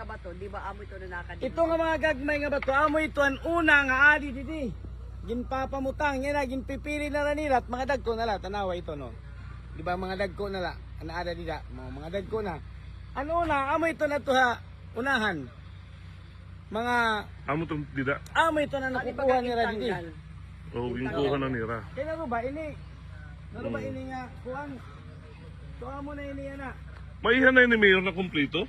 nga bato, di ba amo ito na nakadito? Ito nga mga gagmay nga bato, amo ito ang una nga adi didi. Ginpapamutang yan na, ginpipili na nila at mga dagko na la, tanawa ito no. Di ba mga dagko na la, anaada dida, mga dagko na. Ano na, amo ito na to ha, unahan. Mga, Amo tong dida. amo ito na nakukuha nila didi. O ginkuha na nira. Kaya naro ba ini? Naro ba ini nga, kuhan? So amo na ini yan na. Maihan na ni Mayor na kumpleto?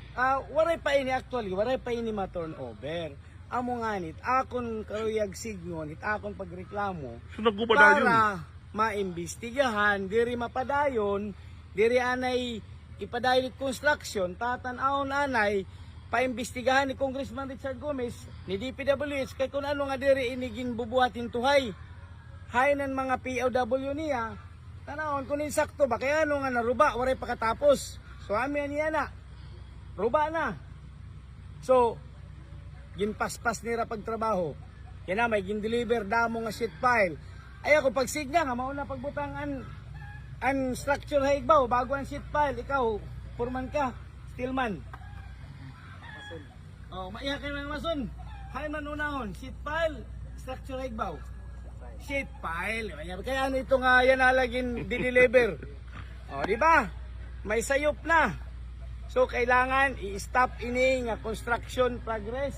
Waray pa ini actually, waray pa ini ma-turnover. Amo nganit, akon karuyag signon, akon pagreklamo, So nagkupadayon. para maimbestigahan, diri mapadayon, diri anay ipadayon construction, tatanaw anay, paimbestigahan ni Congressman Richard Gomez, ni DPWH, kay kung ano nga diri inigin bubuhatin tuhay. Hainan mga POW niya, tanawon kung insakto ba, kaya ano nga naruba, waray pakatapos. So amin niya na, ruba na. So, ginpaspas nira pagtrabaho. Yan na, may gindeliver damo nga sheet pile. Ay ako pagsigna nga, mauna pagbutang an structure haigbaw, bago ang sheet pile, ikaw, foreman ka, steelman. Oh, maiya ka ng mason. Hay man unahon, sheet pile, structure haigbaw. Sheet pile. Kaya ano ito nga, yan alagin dideliver. O, di ba? May sayop na. So, kailangan i-stop ini nga construction progress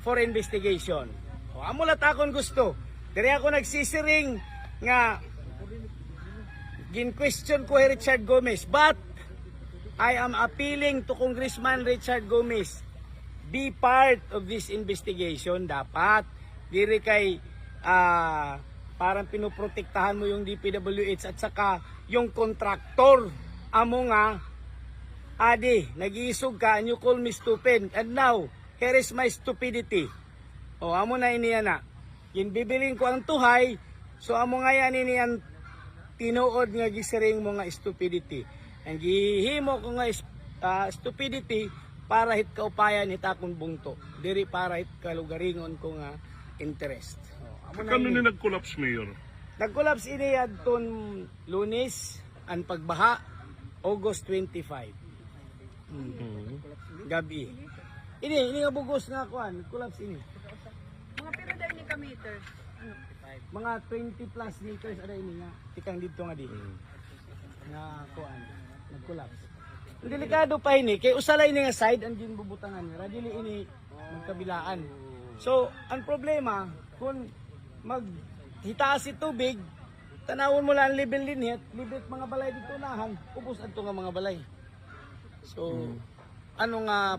for investigation. O, amulat akong gusto. Diri ako nagsisiring nga gin-question ko Richard Gomez. But, I am appealing to Congressman Richard Gomez. Be part of this investigation. Dapat. Diri kay parang pinoprotektahan mo yung DPWH at saka yung kontraktor. Amo nga, adi, nag-iisog ka and you call me stupid. And now, here is my stupidity. O, amo na iniya na. Ginbibiling ko ang tuhay, so amo nga yan iniyan tinuod nga gisiring mo nga stupidity. Ang gihimo ko nga stupidity para hit kaupayan hit akong bungto. Diri para hit kalugaringon ko nga interest. O, amo na Kano ini. ni nag-collapse, Mayor? Nag-collapse ini adton Lunes ang pagbaha August 25. Gabi. Ini nga bugos nga kuan, collapse ini. Mga pero dahil ni ka-meter. Mga 20 plus meters ada ini nga tikang dito nga di. Nga kuan, nag-collapse. Ang delikado pa ini kay usala ini nga side ang ginbubutangan nila, dili ini magkabilaan. So, ang problema kung maghitaas si tubig, tanawon mo lang level din libet mga balay dito nahan, ubos adto nga mga balay. So, ano nga